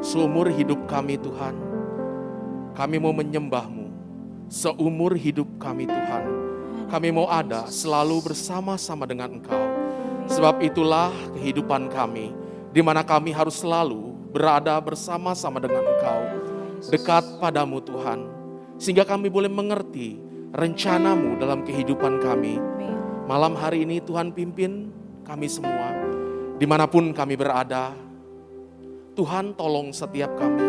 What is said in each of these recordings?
Seumur hidup kami Tuhan, kami mau menyembah-Mu. Seumur hidup kami Tuhan, kami mau ada selalu bersama-sama dengan Engkau. Sebab itulah kehidupan kami, di mana kami harus selalu berada bersama-sama dengan Engkau, dekat padamu Tuhan, sehingga kami boleh mengerti rencana-Mu dalam kehidupan kami. Malam hari ini Tuhan pimpin kami semua, dimanapun kami berada. Tuhan tolong setiap kami.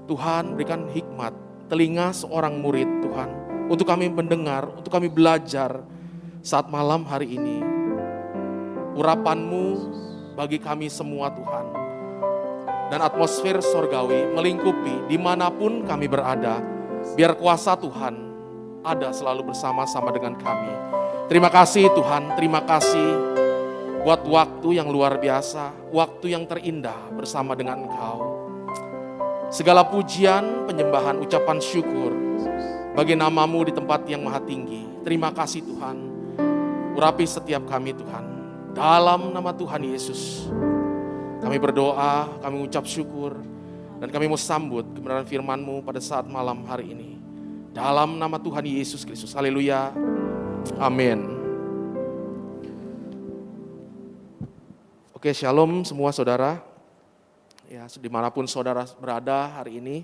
Tuhan berikan hikmat, telinga seorang murid Tuhan, untuk kami mendengar, untuk kami belajar saat malam hari ini. Urapan-Mu bagi kami semua Tuhan. Dan atmosfer sorgawi melingkupi dimanapun kami berada. Biar kuasa Tuhan ada selalu bersama-sama dengan kami. Terima kasih Tuhan, terima kasih buat waktu yang luar biasa, waktu yang terindah bersama dengan Engkau. Segala pujian, penyembahan, ucapan syukur bagi nama-Mu di tempat yang maha tinggi. Terima kasih Tuhan. Urapi setiap kami Tuhan. Dalam nama Tuhan Yesus, kami berdoa, kami ucap syukur, dan kami mau sambut kebenaran firman-Mu pada saat malam hari ini. Dalam nama Tuhan Yesus Kristus. Haleluya. Amin. Oke, shalom semua saudara. Ya, dimanapun saudara berada hari ini,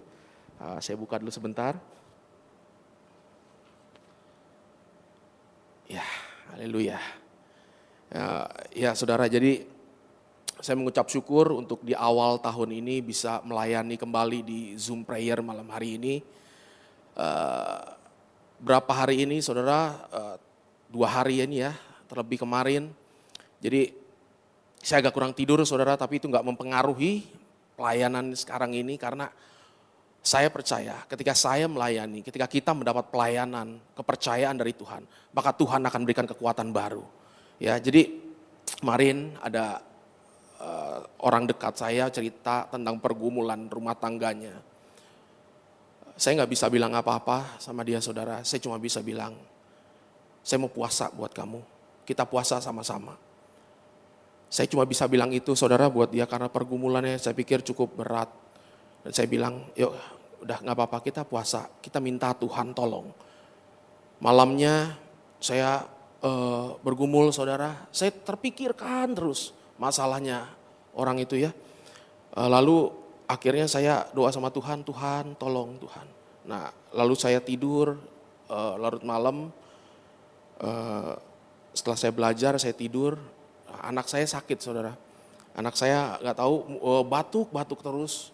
saya buka dulu sebentar. Ya, haleluya. Ya saudara, jadi saya mengucap syukur untuk di awal tahun ini bisa melayani kembali di Zoom Prayer malam hari ini. Berapa hari ini saudara, 2 hari ini ya, terlebih kemarin. Jadi saya agak kurang tidur saudara, tapi itu gak mempengaruhi pelayanan sekarang ini, karena saya percaya ketika saya melayani, ketika kita mendapat pelayanan, kepercayaan dari Tuhan, maka Tuhan akan berikan kekuatan baru. Ya, jadi kemarin ada orang dekat saya cerita tentang pergumulan rumah tangganya. Saya gak bisa bilang apa-apa sama dia saudara, saya cuma bisa bilang, saya mau puasa buat kamu, kita puasa sama-sama. Saya cuma bisa bilang itu saudara buat dia karena pergumulannya saya pikir cukup berat. Dan saya bilang, yuk udah gak apa-apa, kita puasa, kita minta Tuhan tolong. Malamnya saya bergumul saudara, saya terpikirkan terus masalahnya orang itu ya. Lalu akhirnya saya doa sama Tuhan, Tuhan tolong Tuhan. Nah lalu saya tidur larut malam, setelah saya belajar saya tidur. Anak saya sakit saudara, anak saya gak tahu batuk terus,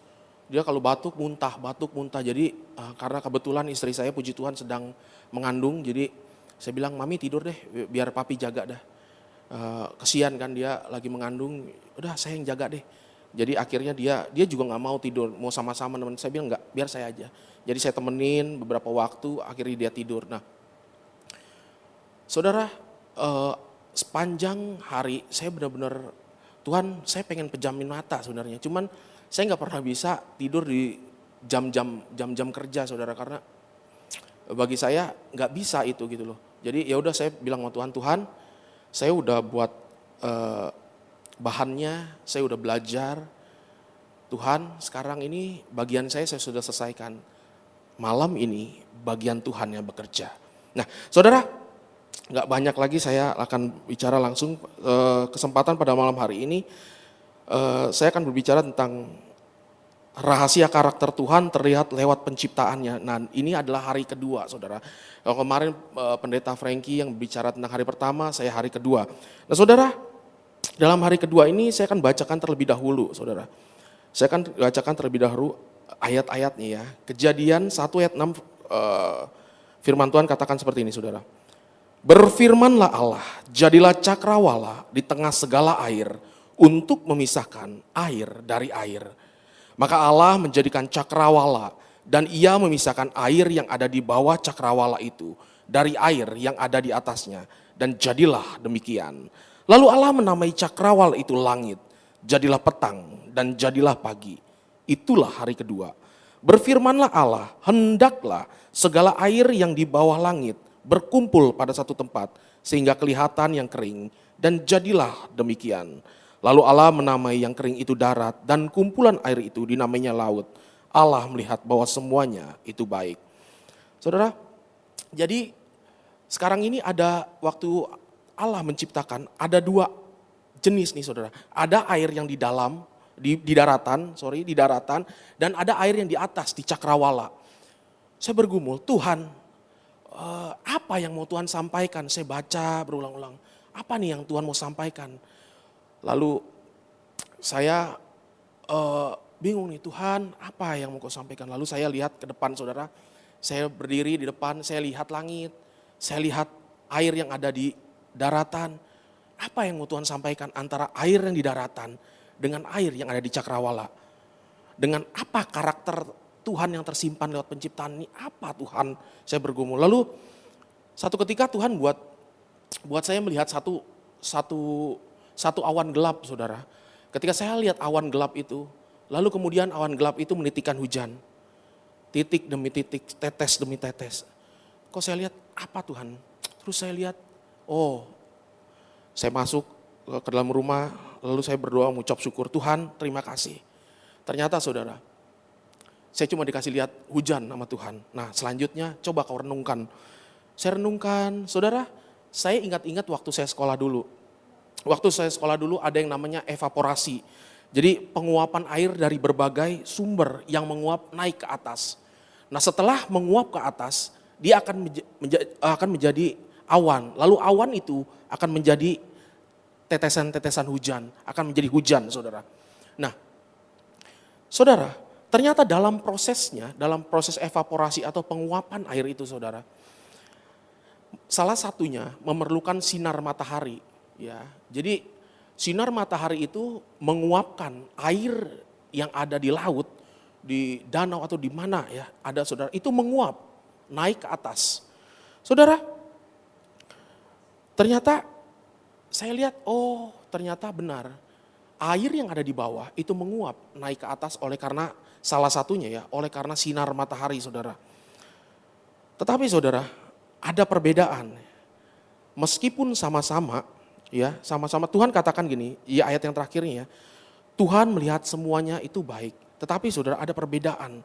dia kalau batuk muntah, jadi karena kebetulan istri saya puji Tuhan sedang mengandung, jadi saya bilang mami tidur deh biar papi jaga dah, kesian kan dia lagi mengandung, udah saya yang jaga deh. Jadi akhirnya dia juga gak mau tidur, mau sama-sama teman, saya bilang enggak, biar saya aja. Jadi saya temenin beberapa waktu, akhirnya dia tidur. Nah saudara, sepanjang hari saya benar-benar, Tuhan saya pengen pejamin mata sebenarnya, cuman saya nggak pernah bisa tidur di jam-jam kerja saudara, karena bagi saya nggak bisa itu gitu loh. Jadi ya udah saya bilang sama Tuhan, Tuhan saya udah buat bahannya, saya udah belajar, Tuhan sekarang ini bagian saya sudah selesaikan, malam ini bagian Tuhan yang bekerja. Nah saudara, nggak banyak lagi saya akan bicara langsung. Kesempatan pada malam hari ini saya akan berbicara tentang rahasia karakter Tuhan terlihat lewat penciptaannya. Nah ini adalah hari kedua saudara. Kalau kemarin pendeta Frankie yang bicara tentang hari pertama, saya hari kedua. Nah saudara, dalam hari kedua ini saya akan bacakan terlebih dahulu saudara. Saya akan bacakan terlebih dahulu ayat-ayatnya ya. Kejadian 1 ayat 6, firman Tuhan katakan seperti ini saudara. Berfirmanlah Allah, jadilah cakrawala di tengah segala air untuk memisahkan air dari air. Maka Allah menjadikan cakrawala dan ia memisahkan air yang ada di bawah cakrawala itu dari air yang ada di atasnya. Dan jadilah demikian. Lalu Allah menamai cakrawala itu langit, jadilah petang dan jadilah pagi. Itulah hari kedua. Berfirmanlah Allah, hendaklah segala air yang di bawah langit berkumpul pada satu tempat sehingga kelihatan yang kering, dan jadilah demikian. Lalu Allah menamai yang kering itu darat dan kumpulan air itu dinamainya laut. Allah melihat bahwa semuanya itu baik. Saudara, jadi sekarang ini ada waktu Allah menciptakan, ada dua jenis nih saudara. Ada air yang di dalam, di daratan, dan ada air yang di atas, di cakrawala. Saya bergumul, Tuhan, apa yang mau Tuhan sampaikan? Saya baca berulang-ulang, apa nih yang Tuhan mau sampaikan? Lalu saya bingung nih, Tuhan apa yang mau kau sampaikan? Lalu saya lihat ke depan saudara, saya berdiri di depan, saya lihat langit, saya lihat air yang ada di daratan. Apa yang mau Tuhan sampaikan antara air yang di daratan dengan air yang ada di cakrawala? Dengan apa karakter Tuhan yang tersimpan lewat penciptaan ini? Apa Tuhan? Saya bergumul. Lalu satu ketika Tuhan buat saya melihat satu awan gelap saudara. Ketika saya lihat awan gelap itu, lalu kemudian awan gelap itu menitikkan hujan. Titik demi titik, tetes demi tetes. Kok saya lihat apa Tuhan? Terus saya lihat, saya masuk ke dalam rumah, lalu saya berdoa mengucap syukur, Tuhan terima kasih. Ternyata saudara, saya cuma dikasih lihat hujan sama Tuhan. Nah selanjutnya coba kau renungkan. Saya renungkan, saudara, saya ingat-ingat waktu saya sekolah dulu. Waktu saya sekolah dulu ada yang namanya evaporasi. Jadi penguapan air dari berbagai sumber yang menguap naik ke atas. Nah setelah menguap ke atas, dia akan menjadi awan. Lalu awan itu akan menjadi tetesan-tetesan hujan, akan menjadi hujan saudara. Nah saudara, ternyata dalam prosesnya, dalam proses evaporasi atau penguapan air itu saudara, salah satunya memerlukan sinar matahari. Ya, jadi sinar matahari itu menguapkan air yang ada di laut, di danau atau di mana ya ada saudara, itu menguap naik ke atas. Saudara, ternyata saya lihat, ternyata benar. Air yang ada di bawah itu menguap naik ke atas oleh karena salah satunya ya, oleh karena sinar matahari saudara. Tetapi saudara, ada perbedaan. Meskipun sama-sama ya, sama-sama Tuhan katakan gini, ya ayat yang terakhirnya ya. Tuhan melihat semuanya itu baik. Tetapi saudara ada perbedaan.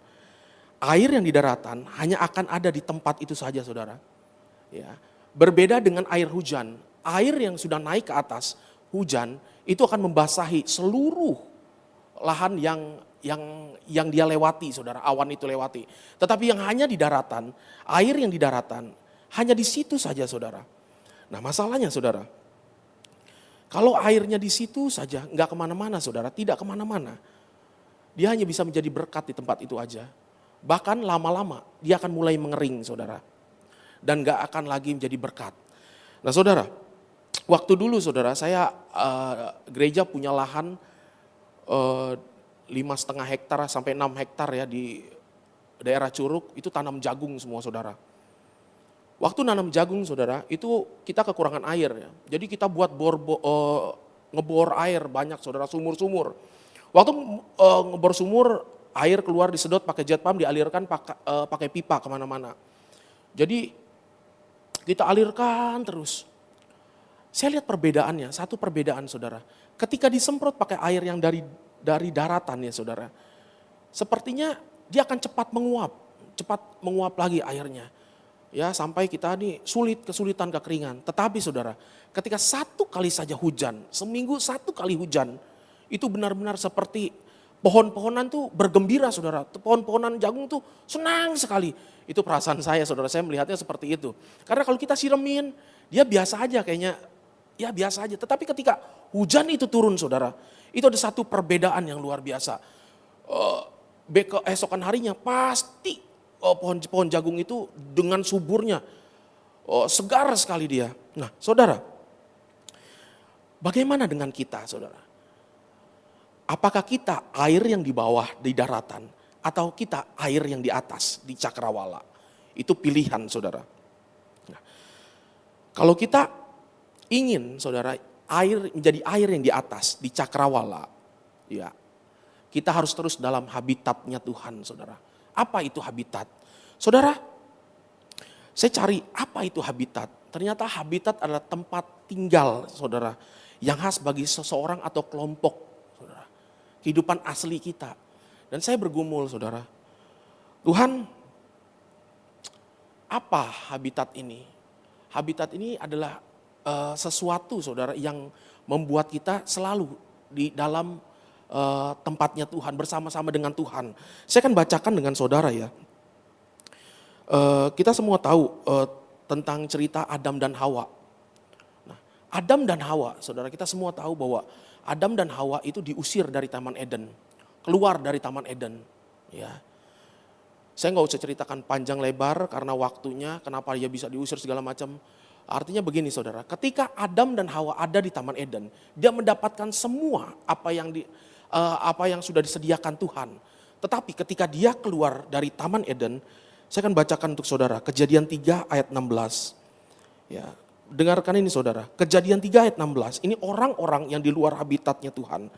Air yang di daratan hanya akan ada di tempat itu saja saudara. Ya. Berbeda dengan air hujan. Air yang sudah naik ke atas, hujan, itu akan membasahi seluruh lahan yang dia lewati, saudara, awan itu lewati. Tetapi yang hanya di daratan, air yang di daratan, hanya di situ saja, saudara. Nah masalahnya, saudara, kalau airnya di situ saja, nggak kemana-mana, saudara, tidak kemana-mana. Dia hanya bisa menjadi berkat di tempat itu aja. Bahkan lama-lama, dia akan mulai mengering, saudara. Dan nggak akan lagi menjadi berkat. Nah saudara, waktu dulu saudara, saya gereja punya lahan 5,5 hektar sampai 6 hektar ya di daerah Curug, itu tanam jagung semua saudara. Waktu nanam jagung saudara, itu kita kekurangan air ya. Jadi kita buat ngebor air banyak saudara, sumur-sumur. Waktu ngebor sumur, air keluar disedot pakai jet pump, dialirkan pakai pipa kemana-mana. Jadi kita alirkan terus. Saya lihat perbedaannya, satu perbedaan saudara. Ketika disemprot pakai air yang dari daratan ya saudara. Sepertinya dia akan cepat menguap lagi airnya. Ya sampai kita nih kesulitan kekeringan. Tetapi saudara, ketika satu kali saja hujan, seminggu satu kali hujan, itu benar-benar seperti pohon-pohonan tuh bergembira saudara. Pohon-pohonan jagung tuh senang sekali. Itu perasaan saya saudara, saya melihatnya seperti itu. Karena kalau kita siramin, dia biasa aja kayaknya. Ya biasa aja, tetapi ketika hujan itu turun saudara, itu ada satu perbedaan yang luar biasa. Keesokan harinya pasti pohon jagung itu dengan suburnya, segar sekali dia. Nah saudara, bagaimana dengan kita saudara? Apakah kita air yang di bawah di daratan atau kita air yang di atas di cakrawala? Itu pilihan saudara. Nah, kalau kita ingin saudara menjadi air yang di atas, di cakrawala, ya kita harus terus dalam habitatnya Tuhan saudara. Apa itu habitat? Saudara, saya cari apa itu habitat. Ternyata habitat adalah tempat tinggal saudara yang khas bagi seseorang atau kelompok, saudara. Kehidupan asli kita. Dan saya bergumul, saudara. Tuhan, apa habitat ini? Habitat ini adalah sesuatu, saudara, yang membuat kita selalu di dalam tempatnya Tuhan, bersama-sama dengan Tuhan. Saya akan bacakan dengan saudara ya. Kita semua tahu tentang cerita Adam dan Hawa. Nah, Adam dan Hawa, saudara, kita semua tahu bahwa Adam dan Hawa itu diusir dari Taman Eden, keluar dari Taman Eden. Ya, saya nggak usah ceritakan panjang lebar karena waktunya, kenapa dia bisa diusir segala macam. Artinya begini, saudara, ketika Adam dan Hawa ada di Taman Eden, dia mendapatkan semua apa yang sudah disediakan Tuhan. Tetapi ketika dia keluar dari Taman Eden, saya akan bacakan untuk saudara, Kejadian 3 ayat 16. Ya, dengarkan ini saudara, Kejadian 3 ayat 16, ini orang-orang yang di luar habitatnya Tuhan.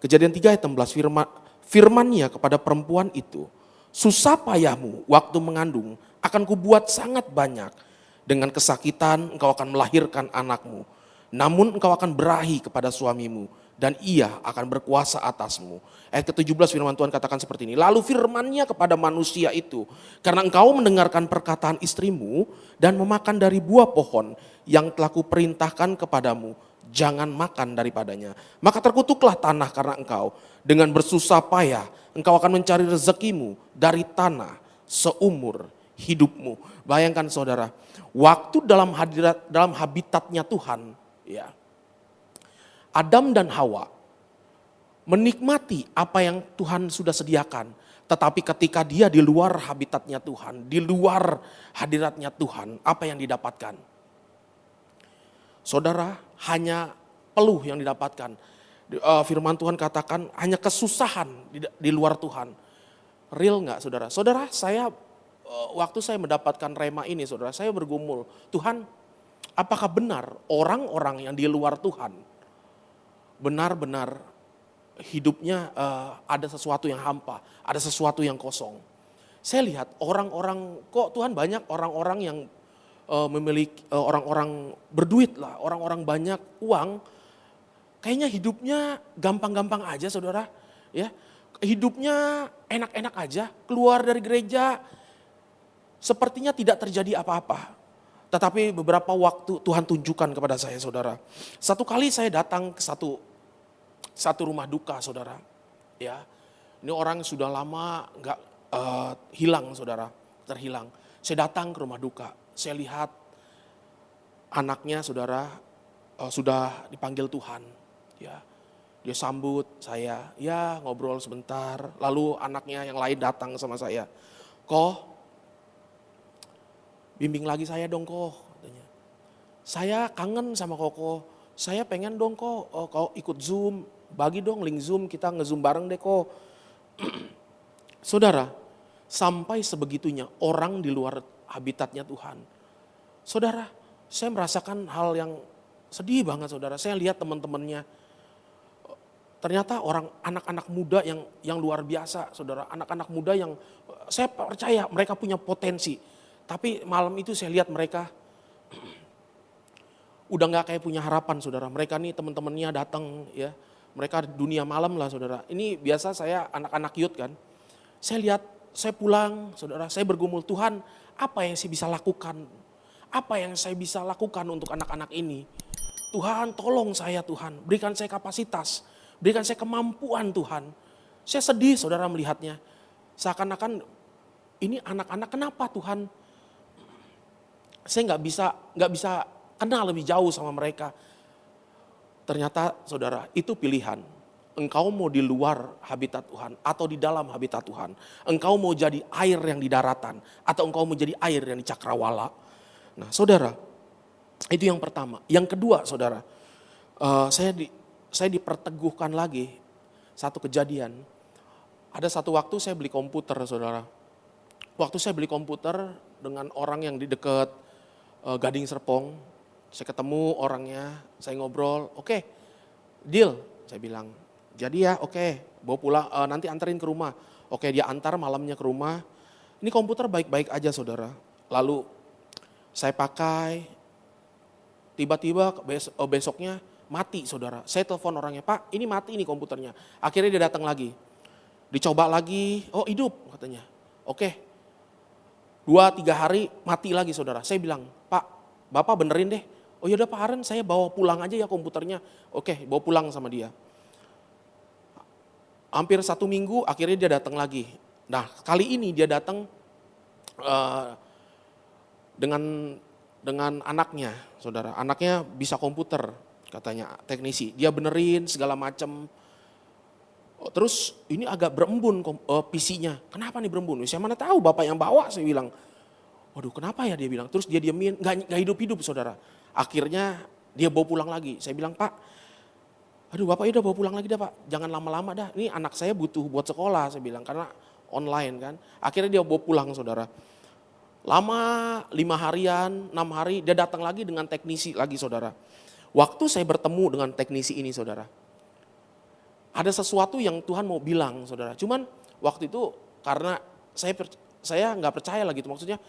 Kejadian 3 ayat 16, firman-Nya kepada perempuan itu, susah payahmu waktu mengandung akan kubuat sangat banyak. Dengan kesakitan engkau akan melahirkan anakmu. Namun engkau akan berahi kepada suamimu dan ia akan berkuasa atasmu. Ayat ke-17 firman Tuhan katakan seperti ini. Lalu firman-Nya kepada manusia itu, karena engkau mendengarkan perkataan istrimu dan memakan dari buah pohon yang telah kuperintahkan kepadamu, jangan makan daripadanya. Maka terkutuklah tanah karena engkau, dengan bersusah payah engkau akan mencari rezekimu dari tanah seumur hidupmu. Bayangkan saudara, waktu dalam habitatnya Tuhan, ya, Adam dan Hawa menikmati apa yang Tuhan sudah sediakan. Tetapi ketika dia di luar habitatnya Tuhan, di luar hadiratnya Tuhan, apa yang didapatkan? Saudara, hanya peluh yang didapatkan. Firman Tuhan katakan hanya kesusahan di luar Tuhan. Real nggak saudara? Saudara, waktu saya mendapatkan rema ini, saudara, saya bergumul, Tuhan, apakah benar orang-orang yang di luar Tuhan benar-benar hidupnya ada sesuatu yang hampa, ada sesuatu yang kosong? Saya lihat orang-orang, kok Tuhan banyak orang-orang yang memiliki, orang-orang berduit lah, orang-orang banyak uang, kayaknya hidupnya gampang-gampang aja saudara, ya, hidupnya enak-enak aja, keluar dari gereja sepertinya tidak terjadi apa-apa. Tetapi beberapa waktu Tuhan tunjukkan kepada saya saudara. Satu kali saya datang ke satu rumah duka saudara. Ya, ini orang sudah lama nggak hilang saudara, terhilang. Saya datang ke rumah duka, saya lihat anaknya saudara sudah dipanggil Tuhan. Ya, dia sambut saya, ya ngobrol sebentar. Lalu anaknya yang lain datang sama saya, bimbing lagi saya dong kok, katanya. Saya kangen sama Koko, saya pengen dong kok kau ikut Zoom, bagi dong link Zoom, kita nge-Zoom bareng deh kok. Saudara, sampai sebegitunya orang di luar habitatnya Tuhan. Saudara, saya merasakan hal yang sedih banget saudara, saya lihat teman-temannya. Ternyata anak-anak muda yang luar biasa saudara, anak-anak muda yang saya percaya mereka punya potensi. Tapi malam itu saya lihat mereka udah gak kayak punya harapan saudara. Mereka nih teman-temannya datang ya. Mereka dunia malam lah saudara. Ini biasa saya anak-anak youth kan. Saya lihat, saya pulang saudara. Saya bergumul, Tuhan apa yang saya bisa lakukan? Apa yang saya bisa lakukan untuk anak-anak ini? Tuhan tolong saya Tuhan. Berikan saya kapasitas. Berikan saya kemampuan Tuhan. Saya sedih saudara melihatnya. Seakan-akan ini anak-anak kenapa Tuhan? Saya nggak bisa kenal lebih jauh sama mereka. Ternyata saudara, itu pilihan. Engkau mau di luar habitat Tuhan atau di dalam habitat Tuhan. Engkau mau jadi air yang di daratan atau engkau mau jadi air yang di cakrawala. Nah saudara, itu yang pertama. Yang kedua saudara, saya diperteguhkan lagi satu kejadian. Ada satu waktu saya beli komputer saudara. Waktu saya beli komputer dengan orang yang di dekat Gading Serpong, saya ketemu orangnya, saya ngobrol, oke, deal, saya bilang, jadi ya oke, bawa pulang, nanti anterin ke rumah. Oke, dia antar malamnya ke rumah, ini komputer baik-baik aja saudara. Lalu saya pakai, tiba-tiba besoknya mati saudara. Saya telepon orangnya, Pak ini mati ini komputernya. Akhirnya dia datang lagi. Dicoba lagi, oh hidup katanya. Oke, 2-3 hari mati lagi saudara. Saya bilang, Pak Bapak benerin deh. Oh yaudah Pak Aren, saya bawa pulang aja ya komputernya. Oke, bawa pulang sama dia. Hampir 1 minggu akhirnya dia datang lagi. Nah kali ini dia datang dengan anaknya saudara. Anaknya bisa komputer katanya teknisi. Dia benerin segala macam. Terus ini agak berembun PC-nya. Kenapa nih berembun? Saya mana tahu Bapak yang bawa, saya bilang. Waduh kenapa ya dia bilang. Terus dia diemin, gak hidup-hidup saudara. Akhirnya dia bawa pulang lagi. Saya bilang, Pak, aduh Bapak udah bawa pulang lagi dah Pak. Jangan lama-lama dah, ini anak saya butuh buat sekolah, saya bilang. Karena online kan. Akhirnya dia bawa pulang saudara. Lama 5 harian, 6 hari, dia datang lagi dengan teknisi lagi saudara. Waktu saya bertemu dengan teknisi ini saudara, ada sesuatu yang Tuhan mau bilang saudara. Cuman waktu itu karena saya nggak percaya lagi itu, maksudnya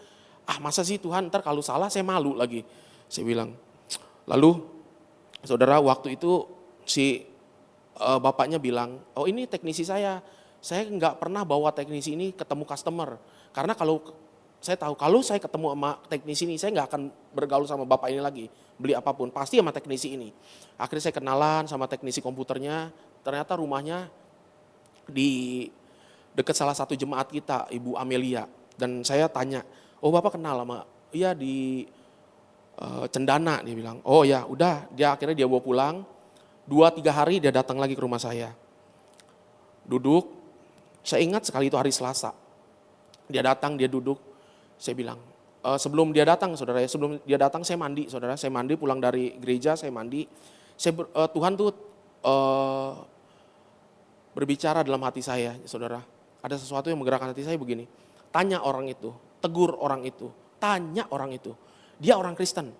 masa sih Tuhan ntar kalau salah saya malu lagi. Saya bilang. Lalu saudara waktu itu si bapaknya bilang, oh ini teknisi saya nggak pernah bawa teknisi ini ketemu customer. Karena kalau saya tahu kalau saya ketemu sama teknisi ini, saya nggak akan bergaul sama bapak ini lagi. Beli apapun, pasti sama teknisi ini. Akhirnya saya kenalan sama teknisi komputernya, ternyata rumahnya di dekat salah satu jemaat kita, Ibu Amelia. Dan saya tanya, oh Bapak kenal sama, iya di Cendana, dia bilang. Oh ya udah, akhirnya dia bawa pulang, 2-3 hari dia datang lagi ke rumah saya. Duduk, saya ingat sekali itu hari Selasa. Dia datang, dia duduk, saya bilang, sebelum dia datang saudara, sebelum dia datang saya mandi saudara, saya mandi pulang dari gereja, saya mandi. Tuhan tuh berbicara dalam hati saya saudara. Ada sesuatu yang menggerakkan hati saya begini, tanya orang itu, tegur orang itu, tanya orang itu, dia orang Kristen.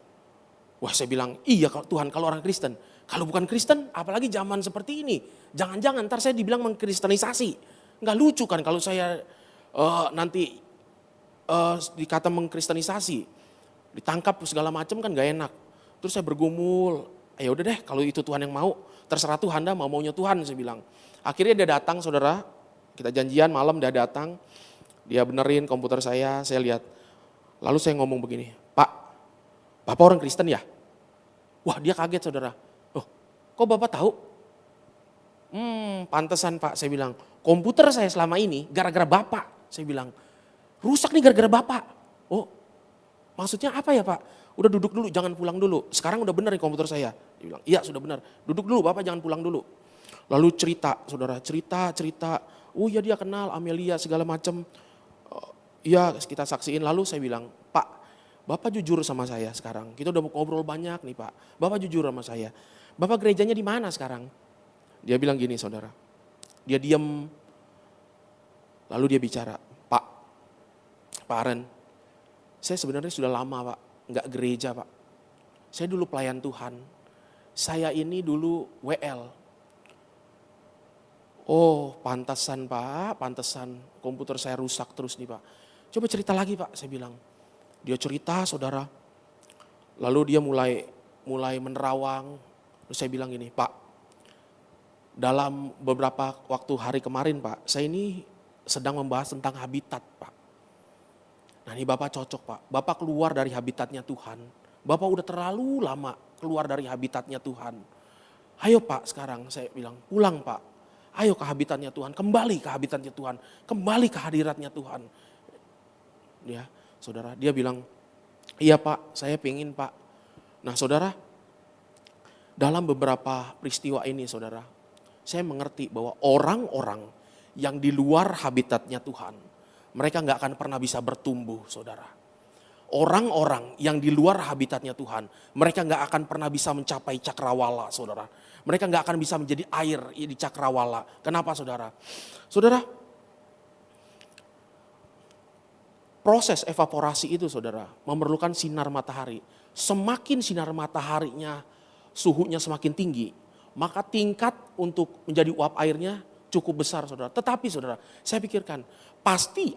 Wah saya bilang, iya Tuhan kalau orang Kristen, kalau bukan Kristen apalagi zaman seperti ini, jangan-jangan ntar saya dibilang mengkristenisasi. Nggak lucu kan kalau saya nanti dikata mengkristenisasi, ditangkap segala macam kan gak enak. Terus saya bergumul, ya udah deh kalau itu Tuhan yang mau, terserah Tuhan dah, maunya Tuhan saya bilang. Akhirnya dia datang saudara, kita janjian malam dia datang, dia benerin komputer saya lihat. Lalu saya ngomong begini, Pak, Bapak orang Kristen ya? Wah dia kaget saudara, oh kok Bapak tahu? Pantesan Pak, saya bilang, komputer saya selama ini gara-gara Bapak, saya bilang. Rusak nih gara-gara Bapak. Oh maksudnya apa ya Pak? Udah duduk dulu, jangan pulang dulu. Sekarang udah benar nih komputer saya. Dia bilang, iya sudah benar. Duduk dulu Bapak, jangan pulang dulu. Lalu cerita saudara, cerita. Oh ya dia kenal Amelia segala macam. Iya kita saksiin. Lalu saya bilang, Pak Bapak jujur sama saya sekarang. Kita udah ngobrol banyak nih Pak. Bapak jujur sama saya. Bapak gerejanya di mana sekarang? Dia bilang gini saudara. Dia diam. Lalu dia bicara. Pak Aren, saya sebenarnya sudah lama Pak, nggak gereja Pak. Saya dulu pelayan Tuhan, saya ini dulu WL. Oh pantesan Pak, pantesan komputer saya rusak terus nih Pak. Coba cerita lagi Pak, saya bilang. Dia cerita saudara, lalu dia mulai menerawang. Terus saya bilang gini, Pak, dalam beberapa waktu hari kemarin Pak, saya ini sedang membahas tentang habitat Pak. Nah ini Bapak cocok Pak, Bapak keluar dari habitatnya Tuhan. Bapak udah terlalu lama keluar dari habitatnya Tuhan. Ayo Pak sekarang saya bilang, pulang Pak. Ayo ke habitatnya Tuhan, kembali ke habitatnya Tuhan. Kembali ke hadiratnya Tuhan. Ya saudara, dia bilang, iya Pak saya pengen Pak. Nah saudara, dalam beberapa peristiwa ini saudara, saya mengerti bahwa orang-orang yang di luar habitatnya Tuhan, mereka gak akan pernah bisa bertumbuh saudara. Orang-orang yang di luar habitatnya Tuhan, mereka gak akan pernah bisa mencapai cakrawala saudara. Mereka gak akan bisa menjadi air di cakrawala. Kenapa saudara? Saudara, proses evaporasi itu saudara memerlukan sinar matahari. Semakin sinar mataharinya, suhunya semakin tinggi, maka tingkat untuk menjadi uap airnya cukup besar saudara. Tetapi saudara, saya pikirkan pasti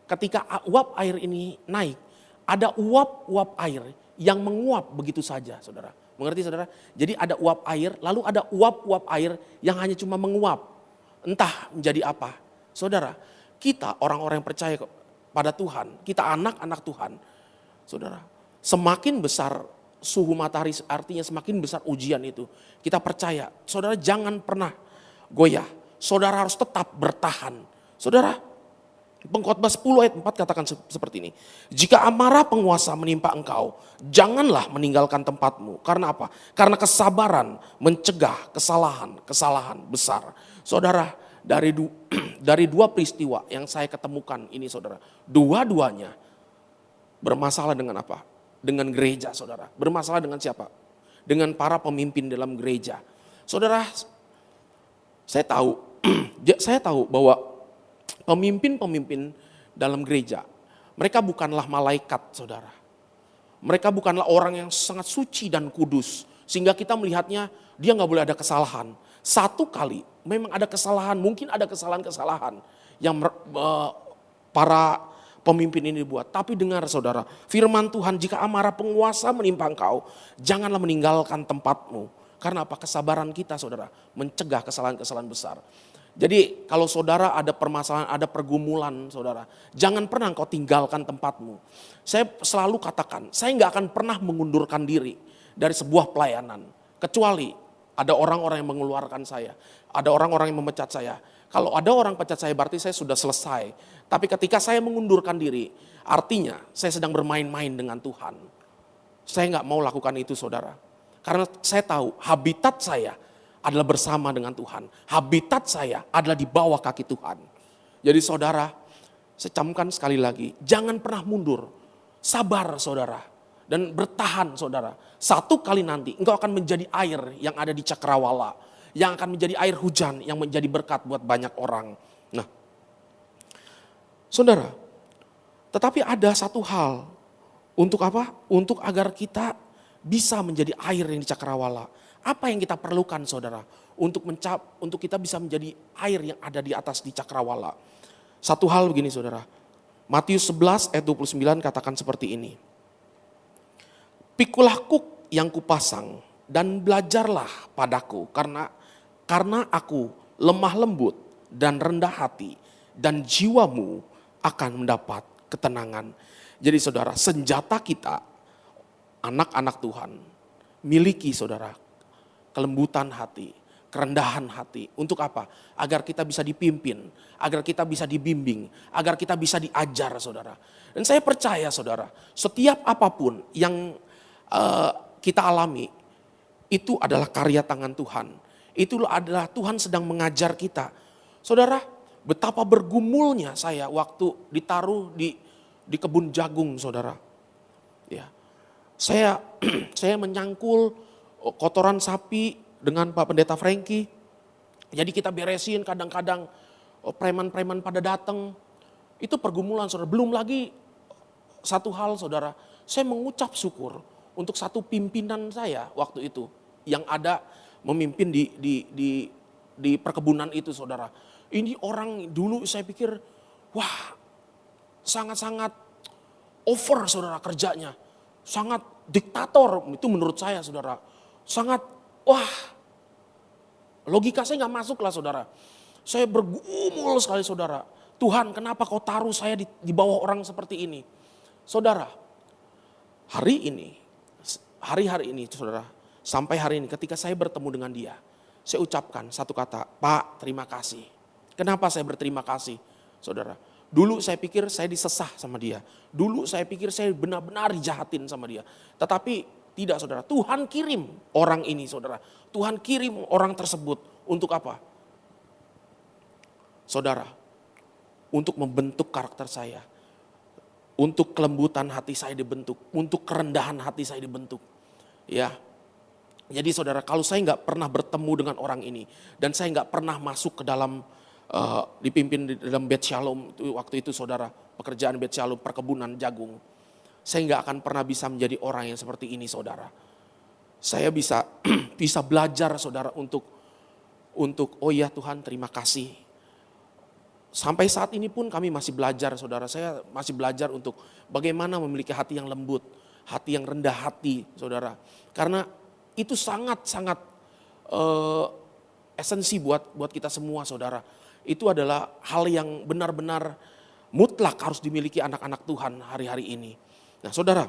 ketika uap air ini naik, ada uap-uap air yang menguap begitu saja saudara. Mengerti saudara? Jadi ada uap air, lalu ada uap-uap air yang hanya cuma menguap. Entah menjadi apa. Saudara, kita orang-orang yang percaya pada Tuhan, kita anak-anak Tuhan. Saudara, semakin besar suhu matahari, artinya semakin besar ujian itu. Kita percaya, saudara jangan pernah goyah. Saudara harus tetap bertahan. Saudara, Pengkhotbah 10 ayat 4 katakan seperti ini. Jika amarah penguasa menimpa engkau, janganlah meninggalkan tempatmu. Karena apa? Karena kesabaran mencegah kesalahan besar. Saudara, dari dua peristiwa yang saya ketemukan ini saudara. Dua-duanya bermasalah dengan apa? Dengan gereja saudara. Bermasalah dengan siapa? Dengan para pemimpin dalam gereja. Saudara, saya tahu bahwa pemimpin-pemimpin dalam gereja, mereka bukanlah malaikat saudara. Mereka bukanlah orang yang sangat suci dan kudus. Sehingga kita melihatnya dia gak boleh ada kesalahan. Satu kali memang ada kesalahan, mungkin ada kesalahan-kesalahan yang para pemimpin ini buat. Tapi dengar saudara, firman Tuhan, jika amarah penguasa menimpa engkau, janganlah meninggalkan tempatmu. Karena apa? Kesabaran kita saudara, mencegah kesalahan-kesalahan besar. Jadi kalau saudara ada permasalahan, ada pergumulan saudara, jangan pernah engkau tinggalkan tempatmu. Saya selalu katakan, saya gak akan pernah mengundurkan diri dari sebuah pelayanan. Kecuali ada orang-orang yang mengeluarkan saya, ada orang-orang yang memecat saya. Kalau ada orang pecat saya berarti saya sudah selesai. Tapi ketika saya mengundurkan diri, artinya saya sedang bermain-main dengan Tuhan. Saya gak mau lakukan itu saudara. Karena saya tahu habitat saya adalah bersama dengan Tuhan. Habitat saya adalah di bawah kaki Tuhan. Jadi saudara, saya camkan sekali lagi, jangan pernah mundur. Sabar saudara. Dan bertahan saudara. Satu kali nanti engkau akan menjadi air yang ada di cakrawala. Yang akan menjadi air hujan yang menjadi berkat buat banyak orang. Nah, saudara, tetapi ada satu hal. Untuk apa? Untuk agar kita bisa menjadi air yang di cakrawala. Apa yang kita perlukan saudara? Untuk kita bisa menjadi air yang ada di atas di cakrawala. Satu hal begini saudara. Matius 11 ayat 29 katakan seperti ini. Pikulah kuk yang kupasang dan belajarlah padaku karena aku lemah lembut dan rendah hati dan jiwamu akan mendapat ketenangan. Jadi saudara, senjata kita anak-anak Tuhan miliki saudara kelembutan hati, kerendahan hati. Untuk apa? Agar kita bisa dipimpin, agar kita bisa dibimbing, agar kita bisa diajar saudara. Dan saya percaya saudara, setiap apapun yang kita alami, itu adalah karya tangan Tuhan. Itu adalah Tuhan sedang mengajar kita. Saudara, betapa bergumulnya saya waktu ditaruh di kebun jagung saudara. Ya, saya menyangkul kotoran sapi dengan Pak Pendeta Frankie. Jadi kita beresin kadang-kadang preman-preman pada datang. Itu pergumulan saudara. Belum lagi satu hal saudara, saya mengucap syukur untuk satu pimpinan saya waktu itu yang ada memimpin di perkebunan itu saudara. Ini orang dulu saya pikir wah sangat-sangat over saudara kerjanya. Sangat diktator itu menurut saya saudara. Sangat wah logika saya gak masuk lah saudara. Saya bergumul sekali saudara. Tuhan kenapa kau taruh saya di bawah orang seperti ini. Saudara hari-hari ini saudara, sampai hari ini ketika saya bertemu dengan dia, saya ucapkan satu kata, Pak terima kasih. Kenapa saya berterima kasih saudara? Dulu saya pikir saya disesah sama dia. Dulu saya pikir saya benar-benar dijahatin sama dia. Tetapi tidak saudara, Tuhan kirim orang ini saudara. Tuhan kirim orang tersebut untuk apa? Saudara, untuk membentuk karakter saya. Untuk kelembutan hati saya dibentuk, untuk kerendahan hati saya dibentuk. Ya, jadi saudara kalau saya nggak pernah bertemu dengan orang ini dan saya nggak pernah masuk ke dalam dipimpin di dalam Bet Shalom waktu itu saudara, pekerjaan Bet Shalom perkebunan jagung, saya nggak akan pernah bisa menjadi orang yang seperti ini saudara. Saya bisa belajar saudara untuk oh ya Tuhan terima kasih. Sampai saat ini pun kami masih belajar saudara, saya masih belajar untuk bagaimana memiliki hati yang lembut, hati yang rendah hati saudara. Karena Itu sangat-sangat esensi buat kita semua saudara. Itu adalah hal yang benar-benar mutlak harus dimiliki anak-anak Tuhan hari-hari ini. Nah saudara,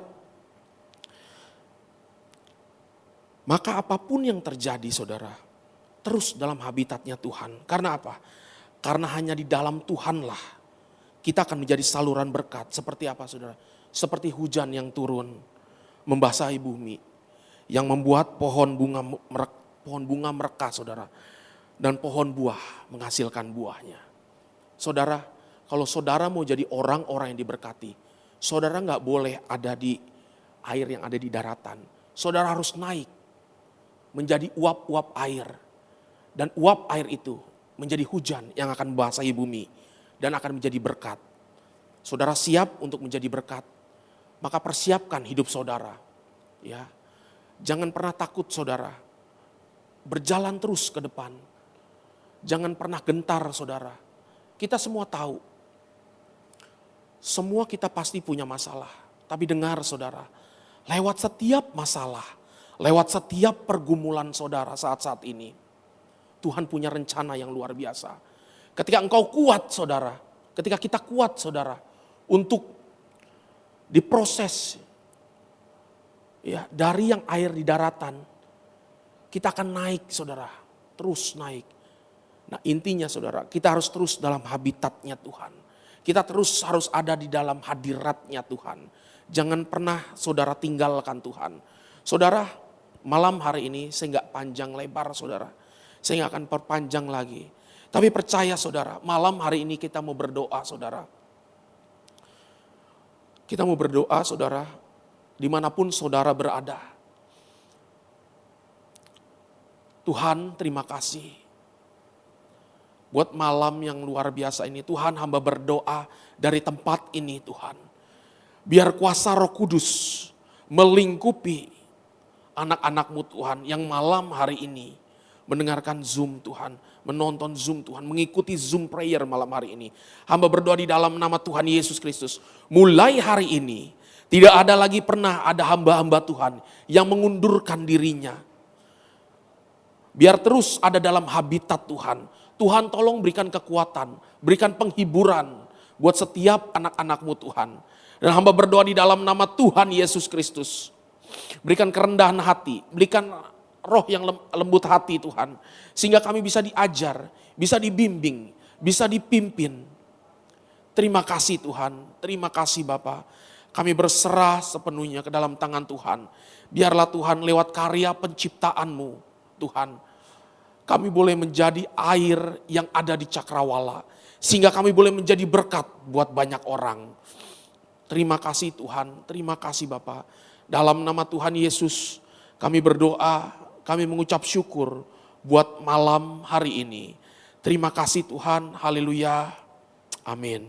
maka apapun yang terjadi saudara, terus dalam habitatnya Tuhan. Karena apa? Karena hanya di dalam Tuhanlah kita akan menjadi saluran berkat. Seperti apa saudara? Seperti hujan yang turun membasahi bumi, yang membuat pohon bunga mereka saudara. Dan pohon buah menghasilkan buahnya. Saudara, kalau saudara mau jadi orang-orang yang diberkati, saudara gak boleh ada di air yang ada di daratan. Saudara harus naik menjadi uap-uap air. Dan uap air itu menjadi hujan yang akan membasahi bumi dan akan menjadi berkat. Saudara siap untuk menjadi berkat, maka persiapkan hidup saudara. Ya, jangan pernah takut saudara, berjalan terus ke depan. Jangan pernah gentar saudara. Kita semua tahu, semua kita pasti punya masalah. Tapi dengar saudara, lewat setiap masalah, lewat setiap pergumulan saudara saat-saat ini, Tuhan punya rencana yang luar biasa. Ketika engkau kuat saudara, ketika kita kuat saudara, untuk diproses ya dari yang air di daratan, kita akan naik saudara, terus naik. Nah intinya saudara, kita harus terus dalam habitatnya Tuhan. Kita terus harus ada di dalam hadiratnya Tuhan. Jangan pernah saudara tinggalkan Tuhan. Saudara, malam hari ini saya gak panjang lebar saudara. Saya gak akan perpanjang lagi. Tapi percaya saudara, malam hari ini kita mau berdoa saudara. Kita mau berdoa saudara, dimanapun saudara berada. Tuhan terima kasih. Buat malam yang luar biasa ini Tuhan, hamba berdoa dari tempat ini Tuhan. Biar kuasa Roh Kudus melingkupi anak-anak-Mu Tuhan yang malam hari ini mendengarkan Zoom Tuhan, menonton Zoom Tuhan, mengikuti Zoom prayer malam hari ini. Hamba berdoa di dalam nama Tuhan Yesus Kristus. Mulai hari ini tidak ada lagi pernah ada hamba-hamba Tuhan yang mengundurkan dirinya. Biar terus ada dalam habitat Tuhan. Tuhan tolong berikan kekuatan, berikan penghiburan buat setiap anak-anak-Mu Tuhan. Dan hamba berdoa di dalam nama Tuhan Yesus Kristus. Berikan kerendahan hati, berikan roh yang lembut hati Tuhan. Sehingga kami bisa diajar, bisa dibimbing, bisa dipimpin. Terima kasih Tuhan, terima kasih Bapa. Kami berserah sepenuhnya ke dalam tangan Tuhan. Biarlah Tuhan lewat karya penciptaan-Mu Tuhan, kami boleh menjadi air yang ada di cakrawala. Sehingga kami boleh menjadi berkat buat banyak orang. Terima kasih Tuhan, terima kasih Bapa. Dalam nama Tuhan Yesus kami berdoa, kami mengucap syukur buat malam hari ini. Terima kasih Tuhan, haleluya, amin.